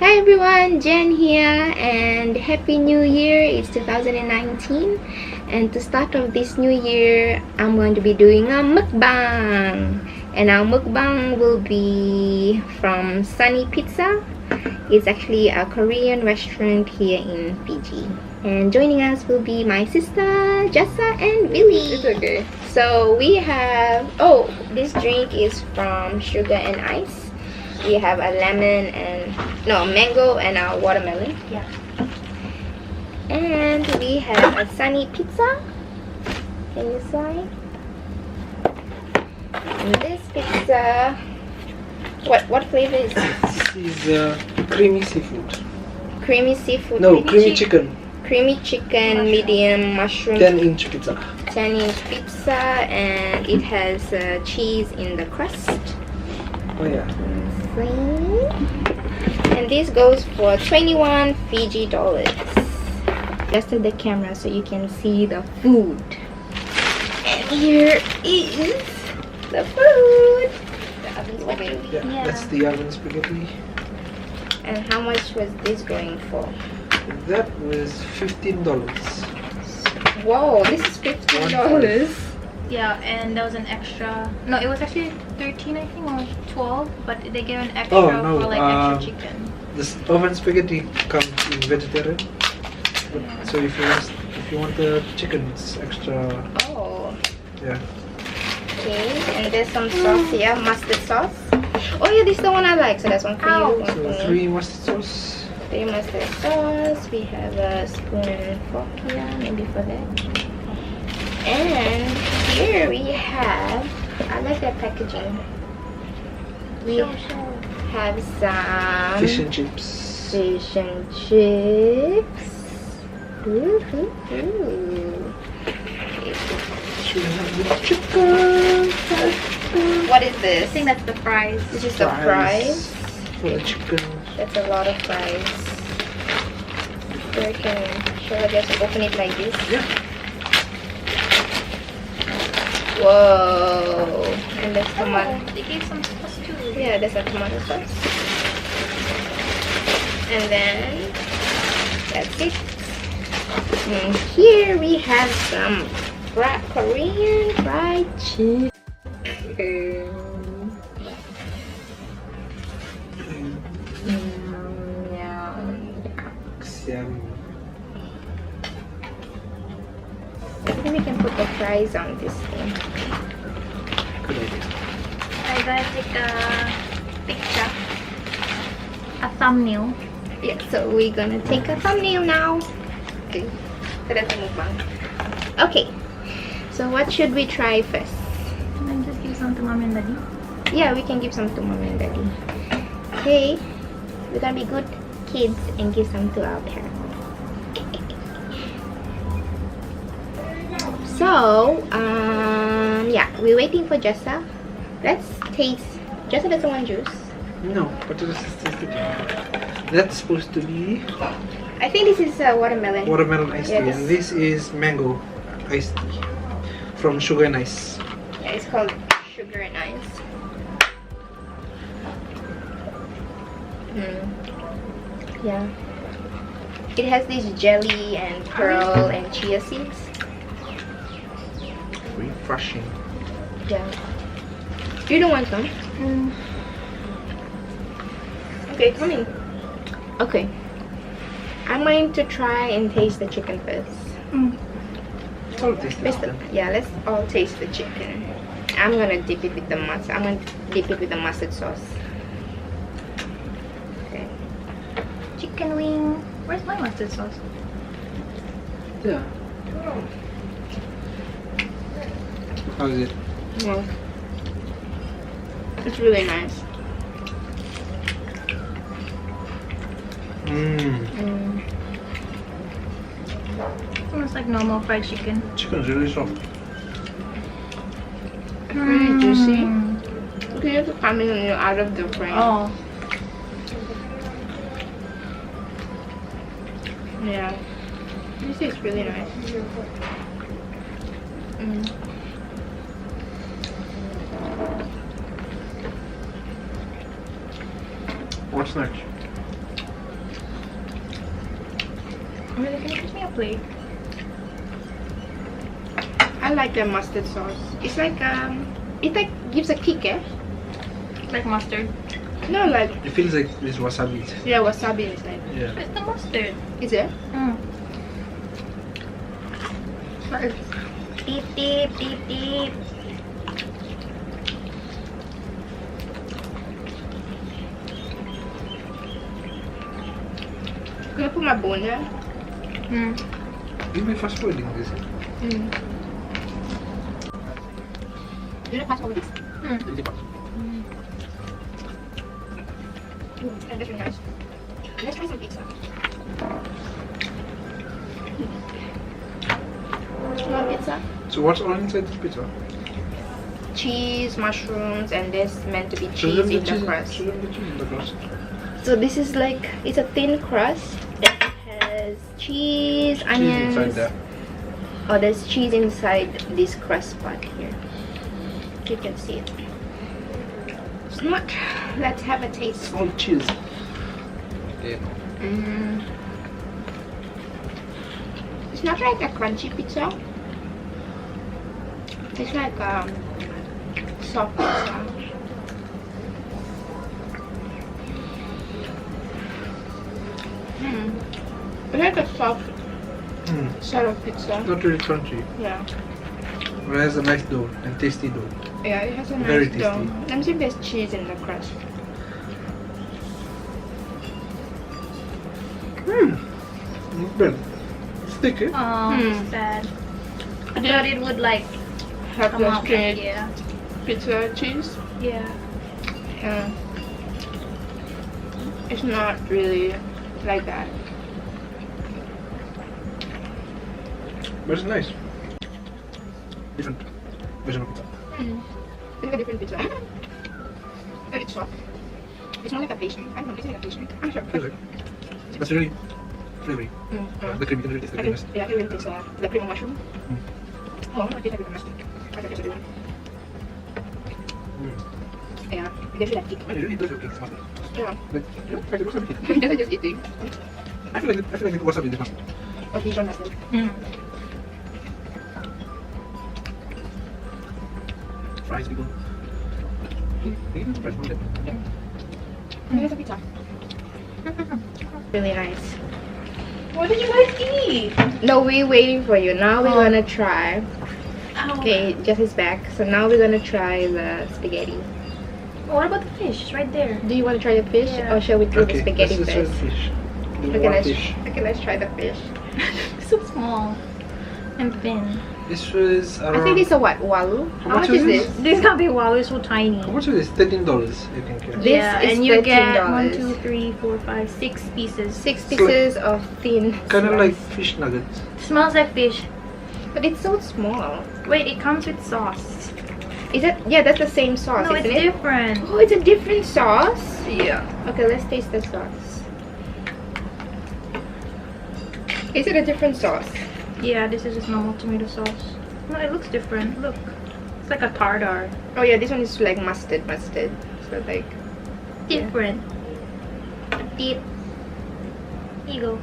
Hi everyone, Jen here and Happy New Year. It's 2019 and to start off this new year I'm going to be doing a mukbang, and our mukbang will be from Sunny Pizza. It's actually a Korean restaurant here in Fiji, and joining us will be my sister Jessa and Billy. It's okay. So we have, this drink is from Sugar and Ice. We have a lemon and mango and a watermelon. Yeah. And we have a Sunny Pizza. Can you slide? And this pizza, what flavor is this? This is creamy seafood. Creamy seafood. No, creamy chicken. Creamy chicken, medium mushroom. 10-inch pizza. 10-inch pizza, and it has cheese in the crust. Oh yeah. And this goes for 21 Fiji dollars. Just at the camera so you can see the food. And here is the food. The oven spaghetti. Yeah, that's the oven spaghetti. And how much was this going for? That was $15. Whoa, this is $15. Yeah, and there was an extra. No, it was actually 13, I think, or 12. But they gave an extra for like extra chicken. This oven spaghetti comes in vegetarian. But, so if you want the chicken, it's extra. Oh. Yeah. Okay, and there's some sauce here, mustard sauce. Oh yeah, this is the one I like. So that's one for you, one for So me. 3 mustard sauce. 3 mustard sauce. We have a spoon and fork here, maybe for that. And here we have, I like that packaging. We have some Fish and chips. fish and chips. Woohoo. So we have the chicken. What is I this? think that's the fries. This is the fries. For the chicken. That's a lot of fries. So we can just open it like this. Yeah. Whoa. And there's tomato. They gave some sauce too. Yeah, there's a tomato sauce. And then that's it. And here we have some Korean fried chicken. Yum. Maybe we can put the fries on this thing. Good idea. I gotta take a picture. A thumbnail. Yeah, so we're gonna take a thumbnail now. Okay, so that's a mukbang. Okay, so what should we try first? And then just give some to mom and daddy. Yeah, we can give some to mom and daddy. Okay, we're gonna be good kids and give some to our parents. So, yeah, we're waiting for Jessa. Let's taste. Jessa doesn't want juice. No, but this is that's supposed to be I think this is watermelon. watermelon iced tea, Yeah, and this is mango iced tea from Sugar and Ice. Yeah, it's called Sugar and Ice. Yeah. It has this jelly and pearl and chia seeds. Refreshing. Yeah. You don't want some? Okay, come in. Okay. I'm going to try and taste the chicken first. All this Yeah, let's all taste the chicken. I'm gonna dip it with the mustard. I'm gonna dip it with the mustard sauce. Okay. Chicken wing. Where's my mustard sauce? Yeah. How is it? Well, it's really nice. Almost like normal fried chicken. Chicken's really soft. It's really juicy. Okay, you have to come in when you're out of the frame. Oh. Yeah. This is really nice. What's next? Really, can you give me a plate? I like the mustard sauce. It's like it like gives a kick, eh? Like mustard. No, like It feels like there's wasabi. yeah, wasabi inside. Yeah. It's the mustard. Is it? Mm. Deep, deep, deep, deep. Can I put my bone there? Mm. You'll be fast forwarding this. Mm. You know, fast forward this. Mm. And that's really nice. Let's try some pizza. You want pizza? So what's all inside this pizza? Cheese, mushrooms, and there's meant to be Show cheese them in the crust. Show them the cheese in the crust. So this is like, it's a thin crust that has cheese, Cheese onions. inside there. Oh, there's cheese inside this crust part here. You can see it. It's not. Let's have a taste. All cheese. Yeah. It's not like a crunchy pizza. It's like soft pizza. It's like a soft sort of pizza. Not really crunchy. Yeah. But it has a nice dough and tasty dough. Yeah, it has a nice Very dough. tasty. Let me see if there's cheese in the crust. Not bad. It's thick, eh? Oh, sad. I thought it would like Have come the out. straight Yeah. pizza cheese. Yeah. Yeah. It's not really like that. But it's nice. Different version of pizza. It's like a different pizza. But it's soft. It's not like a pastry. I don't know, it's like a pastry. I'm sure. Feels like. But it's really flavory. The cream, you can really taste the I creaminess. think, yeah, I think it's the cream of mushroom. Mm. Oh, I think I did the mustard. I think it's a good one. Yeah, it gives you that kick. It really does look like mustard. Yeah. Like, yeah, it's like the wasabi. It doesn't just eating. I feel like the wasabi is the mustard. Or Dijon mustard. Fries, people. Fries, okay. Here's a pizza. Really nice. What did you guys eat? No, we're waiting for you. Now we're Oh. gonna try. Oh. Okay, Jess is back. So now we're gonna try the spaghetti. What about the fish? It's right there. Do you want to try the fish, Yeah. or shall we do the Okay, spaghetti let's try the first? fish. The Okay, one let's fish. let's try the fish. So small and thin. This was around. I think it's a what? Walu. How much much is is this? this? This can't be wow, it's so tiny. How much is this? $13, I think. Yeah. This Yeah, is and you get $13. 1, 2, 3, 4, 5, 6 pieces. 6 pieces of thin Kind of slice. like fish nuggets. Smells like fish. But it's so small. Wait, it comes with sauce. Is it? Yeah, that's the same sauce, No, isn't it's it? different. Oh, it's a different sauce? Yeah. Okay, let's taste the sauce. Is it a different sauce? Yeah, this is just normal tomato sauce. No, it looks different. Look. It's like a tartar. Oh yeah, this one is like mustard. So like, Different. Deep. Here you go.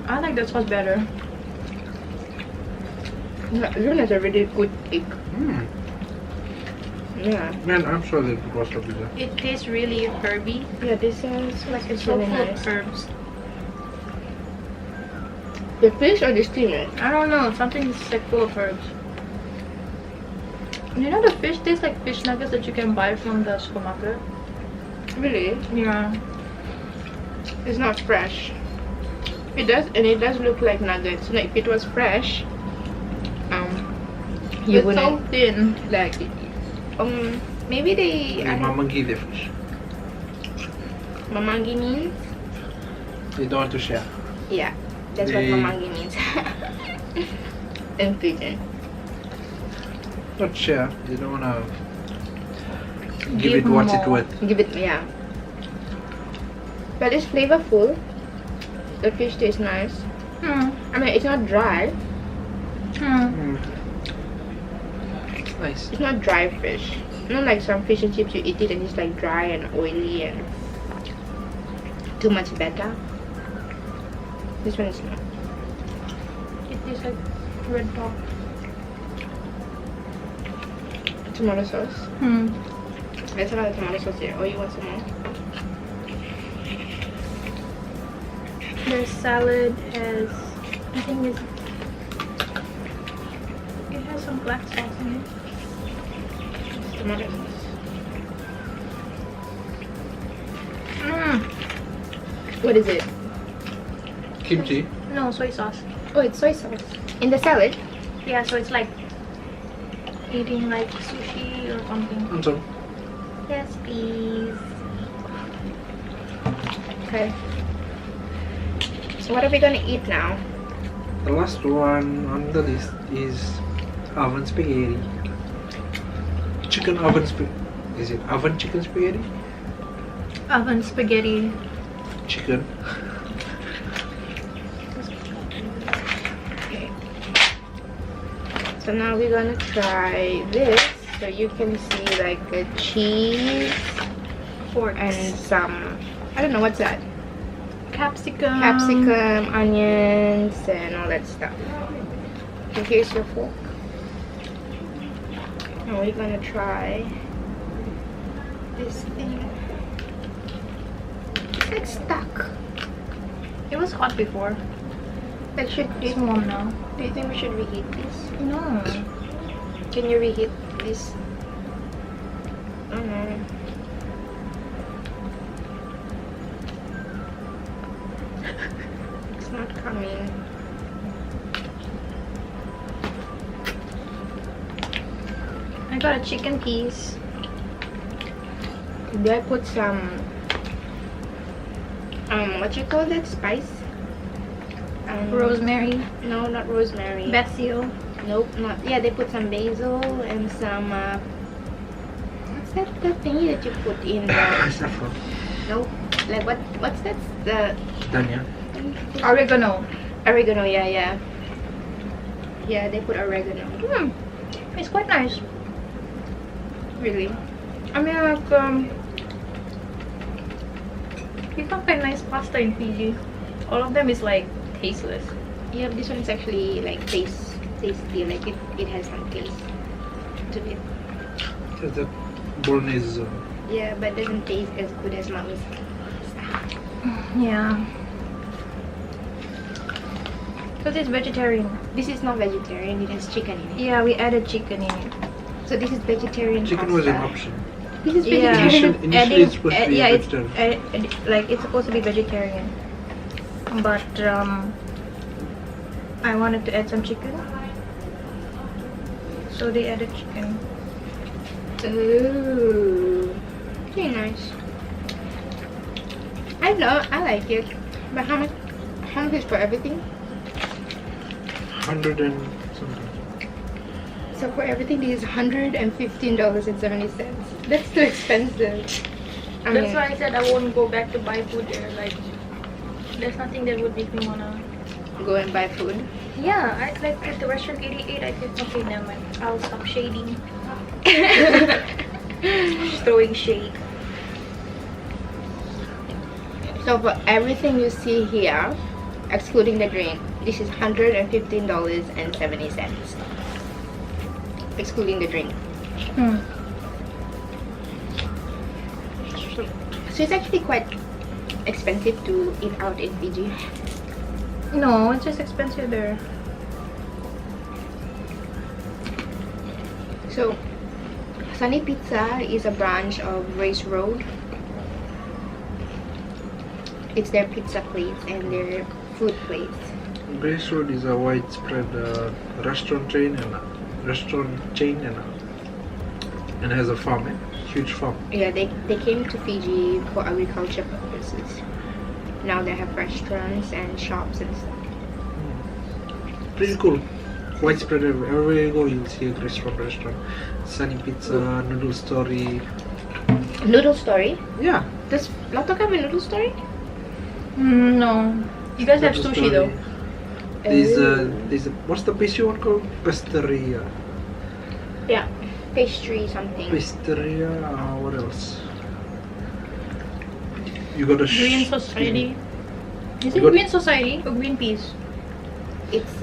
I like that sauce better. this one has a really good kick. Yeah. Man, I'm sure they put wasabi there. It tastes really herby. Yeah, this is Like it's it's so really full nice. of herbs. The fish or the steamer? I don't know, something is like full of herbs. You know the fish tastes like fish nuggets that you can buy from the supermarket? Really? Yeah. It's not fresh. It does look like nuggets. Like if it was fresh, you It's so wouldn't thin. like. Maybe they. I don't. Mamangi the fish. Mamangi means. They don't want to share. Yeah, that's what They- mamangi means. In Fijian. Not share. They don't want to give Give it what's it more. worth. Give it, yeah. But it's flavorful. The fish tastes nice. Hmm. I mean, it's not dry. Hmm. It's nice. It's not dry fish. Not like some fish and chips you eat it and it's like dry and oily and too much batter. This one is not. It tastes like red top. Tomato sauce. Hmm. There's a lot of tomato sauce here. Oh, you want some more? Their salad has, I think it has some black sauce in it. It's tomato sauce. Mm. What is it? Kimchi. No, soy sauce. Oh, it's soy sauce. In the salad? Yeah, so it's like eating like sushi or something. I'm sorry. Yes, please. Okay. So what are we gonna eat now? The last one on the list is oven spaghetti. Chicken oven spaghetti. Is it oven chicken spaghetti? Oven spaghetti. Chicken. Okay. So now we're gonna try this. So you can see like a cheese Forks. and some, I don't know what's that. Capsicum. Capsicum, onions, and all that stuff. So here's your fork. Now we're gonna try this thing. It's like stuck. It was hot before. Like should It's warm now. do you think we should reheat this? No. Can you reheat this? Oh no. It's not coming. I got a chicken piece. Do I put some what you call that spice? Rosemary. No, not rosemary. Basil. Nope, not. Yeah, they put some basil and some what's that the thingy that you put in the Saffron. nope. Like what's that the Dania. Oregano. oregano, yeah. Yeah, they put oregano. It's quite nice. Really? I mean, like, you can find nice pasta in Fiji. All of them is like tasteless. Yeah, but this one is actually like tasty, like it has some taste to it. There's the bolognese. Yeah, but it doesn't taste as good as mommy's. Yeah. Because it's vegetarian. This is not vegetarian, it has chicken in it. Yeah, we added chicken in it. So this is vegetarian Chicken pasta. was an option. This is Yeah. vegetarian. Initially it's supposed to be yeah, vegetarian. like it's supposed to be vegetarian. But I wanted to add some chicken. So they added chicken. Ooh, very nice. I like it. But how much is for everything? 100 and something. So for everything, this is $115.70. That's too expensive. I That's mean, why I said I won't go back to buy food there. Like, there's nothing that would make me wanna. go and buy food. Yeah, I like at the restaurant 88. I said, okay, never mind. I'll stop shading. Just throwing shade. So for everything you see here, excluding the drink, this is $115.70. Excluding the drink. So it's actually quite expensive to eat out in Fiji. No, it's just expensive there. So Sunny Pizza is a branch of Race Road. It's their pizza place and their food place. Grace Road is a widespread restaurant chain and has a farm, huge farm. Yeah, they came to Fiji for agriculture purposes. Now they have restaurants and shops and stuff. Pretty cool. Widespread everywhere you go, you'll see a Grace Road restaurant. Sunny Pizza, Noodle Story. Noodle Story? Yeah. Does Lotok have a Noodle Story? No. You guys have Noodle sushi Story. though. There's a what's the place you want called? Pesteria. Yeah, pastry something. Pastry. What else? You got a Green Society. Is You it got- Green Society or Greenpeace? It's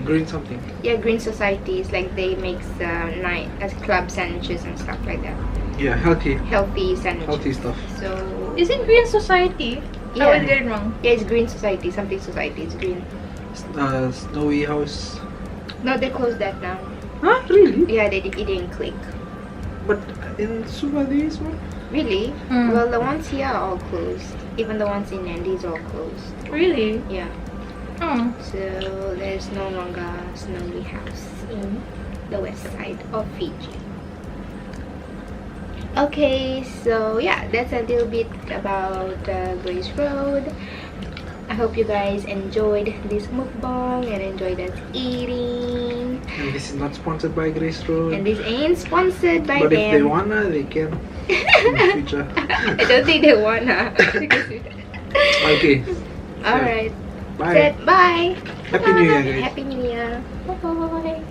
green something. yeah, green societies, like they make night as club sandwiches and stuff like that. Yeah, healthy Healthy sandwiches. stuff. So Is it Green Society? Yeah. I always get it wrong. yeah, it's green society. Something society. It's green. Snowy house. No, they closed that down. Huh? Really? Yeah, it didn't click. But in Suva there is one. Really? Hmm. Well, the ones here are all closed. Even the ones in Andes are all closed. Really? Yeah. Oh. So there's no longer snowy house in the west side of Fiji. Okay, so yeah, that's a little bit about Grace Road. I hope you guys enjoyed this mukbang and enjoyed us eating. And this is not sponsored by Grace Road. And this ain't sponsored by But them. if they wanna, they can in the future. I don't think they wanna. Okay. Alright. Bye. Said bye. Happy New Year, guys. Happy New Year. Bye bye.